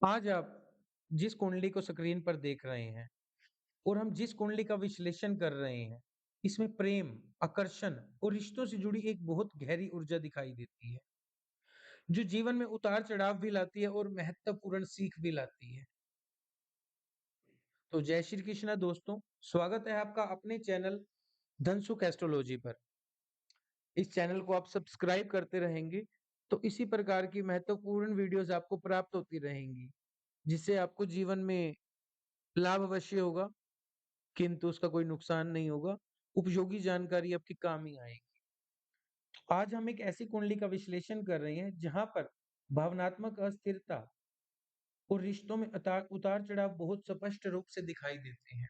आज आप जिस कुंडली को स्क्रीन पर देख रहे हैं और हम जिस कुंडली का विश्लेषण कर रहे हैं, इसमें प्रेम, आकर्षण और रिश्तों से जुड़ी एक बहुत गहरी ऊर्जा दिखाई देती है, जो जीवन में उतार-चढ़ाव भी लाती है और महत्वपूर्ण सीख भी लाती है। तो जय श्री कृष्णा दोस्तों, स्वागत है आपका अपने चैनल धनसुख एस्ट्रोलॉजी पर। इस चैनल को आप सब्सक्राइब करते रहेंगे, तो इसी प्रकार की महत्वपूर्ण वीडियोज़ आपको प्राप्त होती रहेंगी, जिससे आपको जीवन में लाभ अवश्य होगा किंतु उसका कोई नुकसान नहीं होगा, उपयोगी जानकारी आपके काम ही आएगी। आज हम एक ऐसी कुंडली का विश्लेषण कर रहे हैं, जहाँ पर भावनात्मक अस्थिरता और रिश्तों में उतार-चढ़ाव बहुत स्पष्ट रूप से दिखाई देते हैं।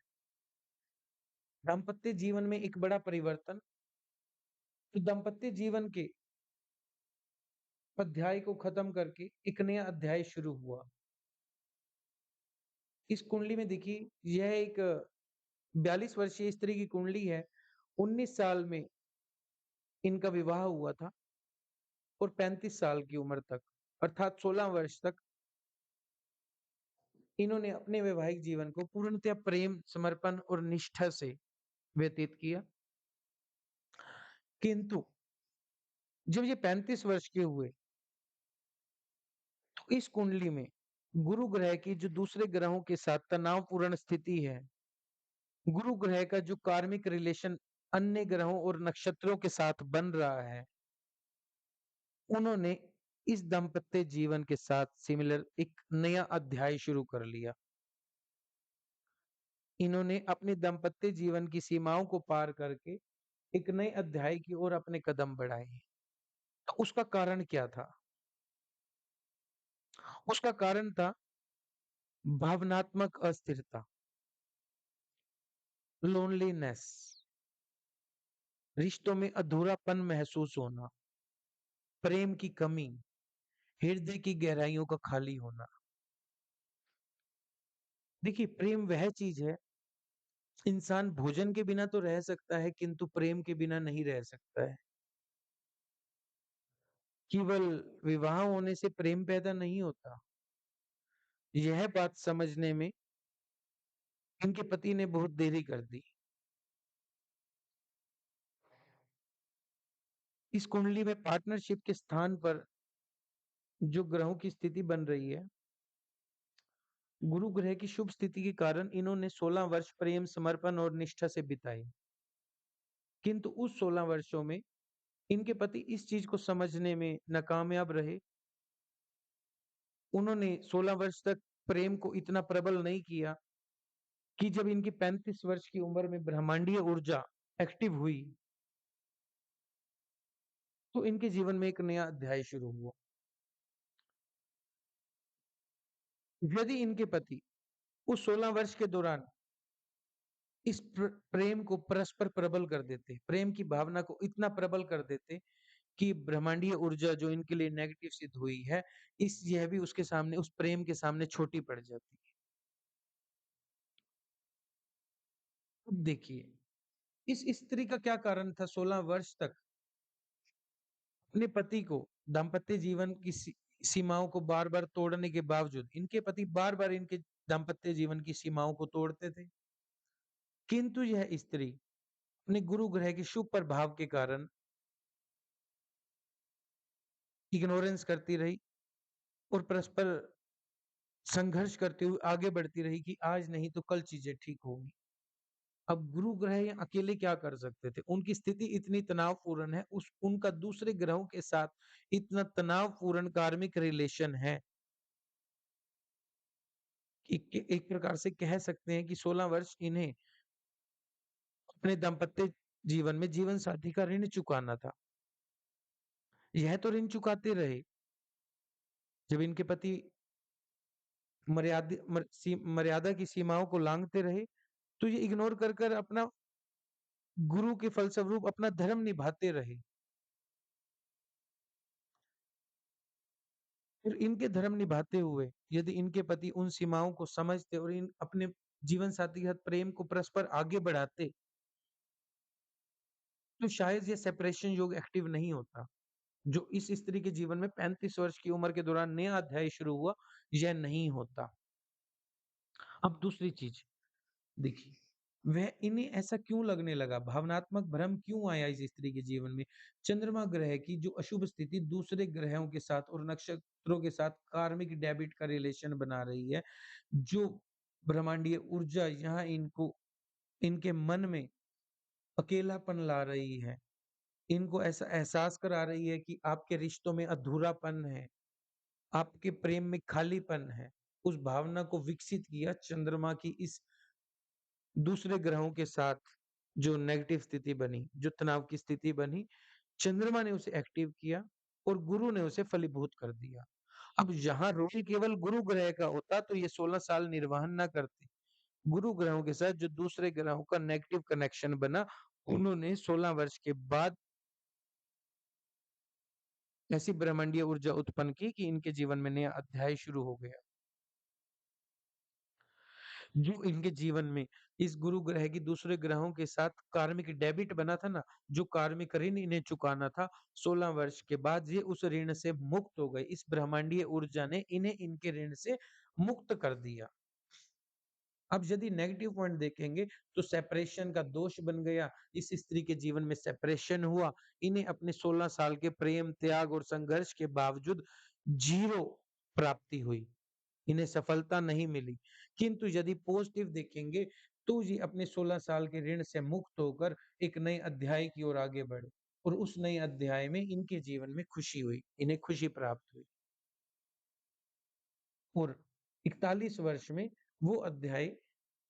दाम्पत्य जीवन में एक बड़ा परिवर्तन, तो दाम्पत्य जीवन के अध्याय को खत्म करके एक नया अध्याय शुरू हुआ। इस कुंडली में देखिए, यह एक 42 वर्षीय स्त्री की कुंडली है। 19 साल में इनका विवाह हुआ था और 35 साल की उम्र तक, अर्थात 16 वर्ष तक इन्होंने अपने वैवाहिक जीवन को पूर्णतः प्रेम, समर्पण और निष्ठा से व्यतीत किया। किंतु जब ये 35 वर्ष के हुए, तो इस कुंडली में गुरु ग्रह की जो दूसरे ग्रहों के साथ तनावपूर्ण स्थिति है, गुरु ग्रह का जो कार्मिक रिलेशन अन्य ग्रहों और नक्षत्रों के साथ बन रहा है, उन्होंने इस दाम्पत्य जीवन के साथ सिमिलर एक नया अध्याय शुरू कर लिया। इन्होंने अपने दाम्पत्य जीवन की सीमाओं को पार करके एक नए अध्याय की ओर अपने कदम बढ़ाए। तो उसका कारण क्या था? उसका कारण था भावनात्मक अस्थिरता, लोनलीनेस, रिश्तों में अधूरापन महसूस होना, प्रेम की कमी, हृदय की गहराइयों का खाली होना। देखिए, प्रेम वह चीज़ है, इंसान भोजन के बिना तो रह सकता है, किंतु प्रेम के बिना नहीं रह सकता है। केवल विवाह होने से प्रेम पैदा नहीं होता। यह बात समझने में इनके पति ने बहुत देरी कर दी। इस कुंडली में पार्टनरशिप के स्थान पर जो ग्रहों की स्थिति बन रही है, गुरु ग्रह की शुभ स्थिति के कारण इन्होंने 16 वर्ष प्रेम, समर्पण और निष्ठा से बिताए। किंतु उस 16 वर्षों में इनके पति इस चीज़ को समझने में नाकामयाब रहे। उन्होंने 16 वर्ष तक प्रेम को इतना प्रबल नहीं किया कि जब इनकी 35 वर्ष की उम्र में ब्रह्मांडीय ऊर्जा एक्टिव हुई, तो इनके जीवन में एक नया अध्याय शुरू हुआ। यदि इनके पति उस 16 वर्ष के दौरान इस प्रेम को परस्पर प्रबल कर देते, प्रेम की भावना को इतना प्रबल कर देते कि ब्रह्मांडीय ऊर्जा जो इनके लिए नेगेटिव सिद्ध हुई है, इस यह भी उसके सामने उस प्रेम के सामने छोटी पड़ जाती है। अब देखिए, इस स्त्री का क्या कारण था 16 वर्ष तक अपने पति को दाम्पत्य जीवन की सीमाओं को बार-बार तोड़ने के बावजूद, इनके पति बार-बार इनके दाम्पत्य जीवन की सीमाओं को तोड़ते थे। किंतु यह स्त्री अपने गुरु ग्रह के शुभ प्रभाव के कारण इग्नोरेंस करती रही और परस्पर संघर्ष करते हुए आगे बढ़ती रही कि आज नहीं तो कल चीज़ें ठीक होंगी। अब गुरु ग्रह ये अकेले क्या कर सकते थे? उनकी स्थिति इतनी तनावपूर्ण है, उस उनका दूसरे ग्रहों के साथ इतना तनावपूर्ण कार्मिक रिलेशन है कि एक प्रकार से कह सकते हैं कि 16 वर्ष इन्हें अपने दाम्पत्य जीवन में जीवन साथी का ऋण चुकाना था। यह तो ऋण चुकाते रहे, जब इनके पति मर्यादा की सीमाओं को लांघते रहे, तो ये इग्नोर कर अपना गुरु के फलस्वरूप अपना धर्म निभाते रहे। फिर इनके धर्म निभाते हुए यदि इनके पति उन सीमाओं को समझते और इन अपने जीवन साथी के साथ प्रेम को परस्पर आगे बढ़ाते, तो शायद ये सेपरेशन योग एक्टिव नहीं होता। जो इस स्त्री के जीवन में 35 वर्ष की उम्र के दौरान नया अध्याय शुरू हुआ, यह नहीं होता। अब दूसरी चीज़ देखिए, वह इन्हें ऐसा क्यों लगने लगा? भावनात्मक भ्रम क्यों आया इस स्त्री के जीवन में? चंद्रमा ग्रह की जो अशुभ स्थिति दूसरे ग्रहों के साथ और नक्षत्रों के साथ कार्मिक डेबिट का रिलेशन बना रही है, जो ब्रह्मांडीय ऊर्जा यहाँ इनको इनके मन में अकेलापन ला रही है। इनको ऐसा एहसास करा रही है कि आपके रिश्तों में अधूरापन है, आपके प्रेम में खालीपन है। उस भावना को विकसित किया चंद्रमा की इस दूसरे ग्रहों के साथ जो नेगेटिव स्थिति बनी, जो तनाव की स्थिति बनी, चंद्रमा ने उसे एक्टिव किया और गुरु ने उसे फलीभूत कर दिया। अब यहाँ रोल केवल गुरु ग्रह का होता तो ये 16 साल निर्वहन ना करते। गुरु ग्रहों के साथ जो दूसरे ग्रहों का नेगेटिव कनेक्शन बना, उन्होंने 16 वर्ष के बाद ऐसी ब्रह्मांडीय ऊर्जा उत्पन्न की कि इनके जीवन में नया अध्याय शुरू हो गया। जो इनके जीवन में इस गुरु ग्रह की दूसरे ग्रहों के साथ कार्मिक डेबिट बना था ना, जो कार्मिक ऋण इन्हें चुकाना था, 16 वर्ष के बाद ये उस ऋण से मुक्त हो गए। इस ब्रह्मांडीय ऊर्जा ने इन्हें इनके ऋण से मुक्त कर दिया। अब यदि नेगेटिव पॉइंट देखेंगे तो सेपरेशन का दोष बन गया। इस स्त्री के जीवन में सेपरेशन हुआ। इन्हें अपने 16 साल के प्रेम, त्याग और संघर्ष के बावजूद 0 प्राप्ति हुई। इन्हें सफलता नहीं मिली। किंतु यदि पॉजिटिव देखेंगे तो ये अपने 16 साल के ऋण से मुक्त होकर एक नए अध्याय की ओर आगे बढ़े और उस नए अध्याय में इनके जीवन में खुशी हुई, इन्हें खुशी प्राप्त हुई। और 41 वर्ष में वो अध्याय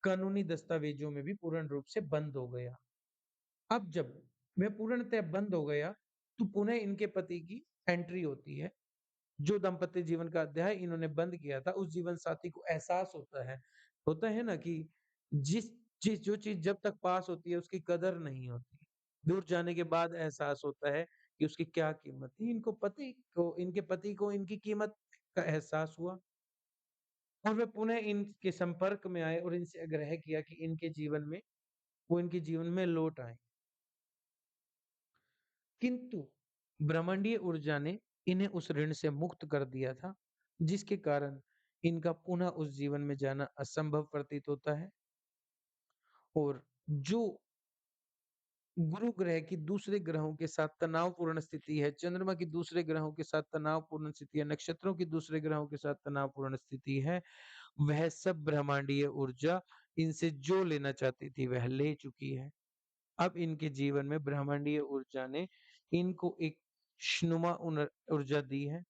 कानूनी दस्तावेजों में भी पूर्ण रूप से बंद हो गया। अब जब वह पूर्णतः बंद हो गया, तो पुनः इनके पति की एंट्री होती है। जो दाम्पत्य जीवन का अध्याय इन्होंने बंद किया था, उस जीवन साथी को एहसास होता है ना कि जिस चीज़ जो चीज़ जब तक पास होती है उसकी कदर नहीं होती। दूर जाने के बाद एहसास होता है कि उसकी क्या कीमत थी। इनके पति को इनकी कीमत का एहसास हुआ और वे पुनः इनके संपर्क में आए और इनसे आग्रह किया कि वो इनके जीवन में लौट आएँ। किंतु ब्रह्मांडीय ऊर्जा ने इन्हें उस ऋण से मुक्त कर दिया था, जिसके कारण इनका पुनः उस जीवन में जाना असंभव प्रतीत होता है और जो गुरु ग्रह की दूसरे ग्रहों के साथ तनावपूर्ण स्थिति है, चंद्रमा की दूसरे ग्रहों के साथ तनावपूर्ण स्थिति है, नक्षत्रों की दूसरे ग्रहों के साथ तनावपूर्ण स्थिति है, वह सब ब्रह्मांडीय ऊर्जा इनसे जो लेना चाहती थी, वह ले चुकी है। अब इनके जीवन में ब्रह्मांडीय ऊर्जा ने इनको एक खुशनुमा ऊर्जा दी है,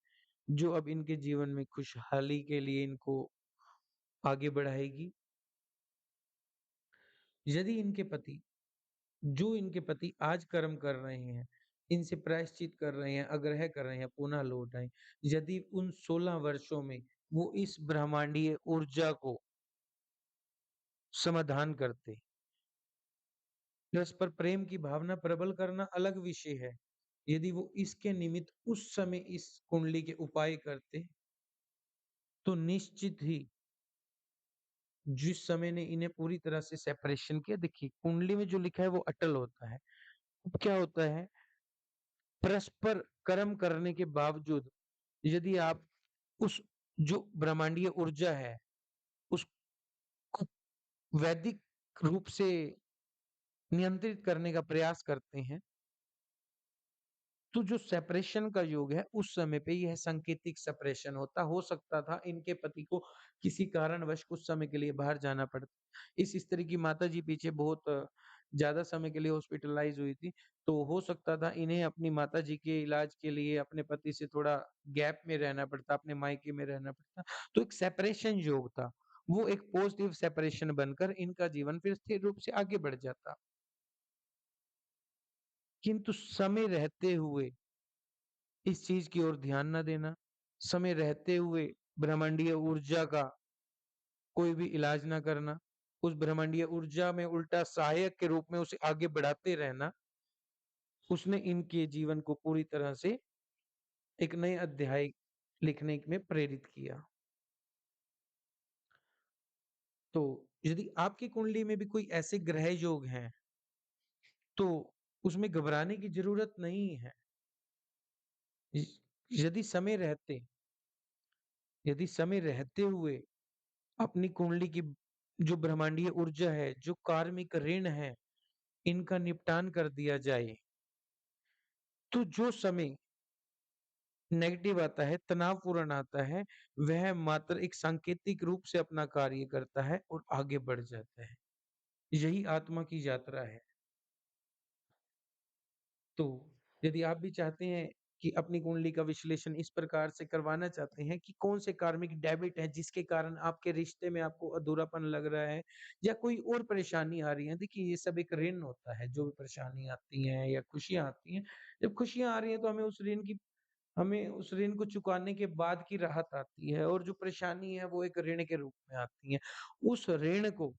जो अब इनके जीवन में खुशहाली के लिए इनको आगे बढ़ाएगी। यदि इनके पति आज कर्म कर रहे हैं, इनसे प्रायश्चित कर रहे हैं, आग्रह कर रहे हैं, पुनः लौट आएँ। यदि उन 16 वर्षों में वो इस ब्रह्मांडीय ऊर्जा को समाधान करते, परस्पर प्रेम की भावना प्रबल करना अलग विषय है। यदि वो इसके निमित्त उस समय इस कुंडली के उपाय करते, तो निश्चित ही जिस समय ने इन्हें पूरी तरह से सेपरेशन किया देखिए कुंडली में जो लिखा है वो अटल होता है। अब क्या होता है परस्पर कर्म करने के बावजूद यदि आप उस जो ब्रह्मांडीय ऊर्जा है, उसको वैदिक रूप से नियंत्रित करने का प्रयास करते हैं, तो जो सेपरेशन का योग है, उस समय पे यह सांकेतिक सेपरेशन होता। हो सकता था इनके पति को किसी कारणवश कुछ समय के लिए बाहर जाना पड़ता। इस स्त्री की माताजी पीछे बहुत ज़्यादा समय के लिए हॉस्पिटलाइज़ हुई थी, तो हो सकता था इन्हें अपनी माताजी के इलाज के लिए अपने पति से थोड़ा गैप में रहना पड़ता, अपने मायके में रहना पड़ता। तो एक सेपरेशन योग था। वो एक पॉजिटिव सेपरेशन बनकर इनका जीवन फिर स्थिर रूप से आगे बढ़ जाता। किंतु समय रहते हुए इस चीज़ की ओर ध्यान ना देना, समय रहते हुए ब्रह्मांडीय ऊर्जा का कोई भी इलाज ना करना, उस ब्रह्मांडीय ऊर्जा में उल्टा सहायक के रूप में उसे आगे बढ़ाते रहना, उसने इनके जीवन को पूरी तरह से एक नए अध्याय लिखने में प्रेरित किया। तो यदि आपकी कुंडली में भी कोई ऐसे ग्रह योग हैं, तो उसमें घबराने की ज़रूरत नहीं है। य यदि समय रहते यदि समय रहते हुए अपनी कुंडली की जो ब्रह्मांडीय ऊर्जा है, जो कार्मिक ऋण है, इनका निपटान कर दिया जाए, तो जो समय नेगेटिव आता है, तनावपूर्ण आता है, वह मात्र एक सांकेतिक रूप से अपना कार्य करता है और आगे बढ़ जाता है। यही आत्मा की यात्रा है। तो यदि आप भी चाहते हैं कि अपनी कुंडली का विश्लेषण इस प्रकार से करवाना चाहते हैं कि कौन से कार्मिक डेबिट हैं जिसके कारण आपके रिश्ते में आपको अधूरापन लग रहा है या कोई और परेशानी आ रही है। देखिए ये सब एक ऋण होता है, जो भी परेशानी आती हैं या खुशियाँ आती हैं। जब खुशियाँ आ रही हैं तो हमें उस ऋण को चुकाने के बाद की राहत आती है और जो परेशानी है वो एक ऋण के रूप में आती है। उस ऋण को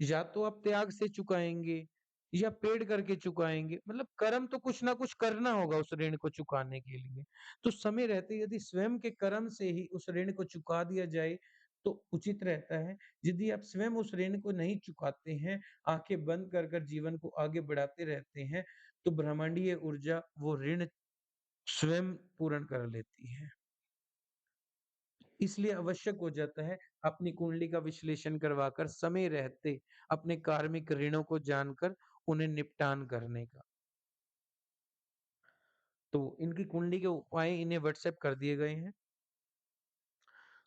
या तो आप त्याग से चुकाएँगे या पेड़ करके चुकाएँगे, मतलब कर्म तो कुछ ना कुछ करना होगा उस ऋण को चुकाने के लिए। तो समय रहते यदि स्वयं के कर्म से ही उस ऋण को चुका दिया जाए, तो उचित रहता है। यदि आप स्वयं उस ऋण को नहीं चुकाते हैं, आँखें बंद कर कर जीवन को आगे बढ़ाते रहते हैं, तो ब्रह्मांडीय ऊर्जा वो ऋण स्वयं पूर्ण कर लेती है। इसलिए आवश्यक हो जाता है अपनी कुंडली का विश्लेषण करवाकर समय रहते अपने कार्मिक ऋणों को जानकर उन्हें निपटान करने का। तो इनकी कुंडली के उपाय इन्हें व्हाट्सएप कर दिए गए हैं।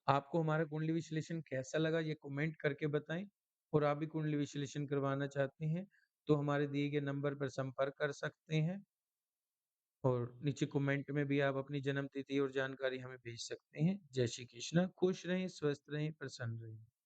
आपको हमारा कुंडली विश्लेषण कैसा लगा ये कमेंट करके बताएँ और आप भी कुंडली विश्लेषण करवाना चाहते हैं तो हमारे दिए गए नंबर पर संपर्क कर सकते हैं और नीचे कमेंट में भी आप अपनी जन्म तिथि और जानकारी हमें भेज सकते हैं। जय श्री कृष्ण, खुश रहें, स्वस्थ रहें, प्रसन्न रहें।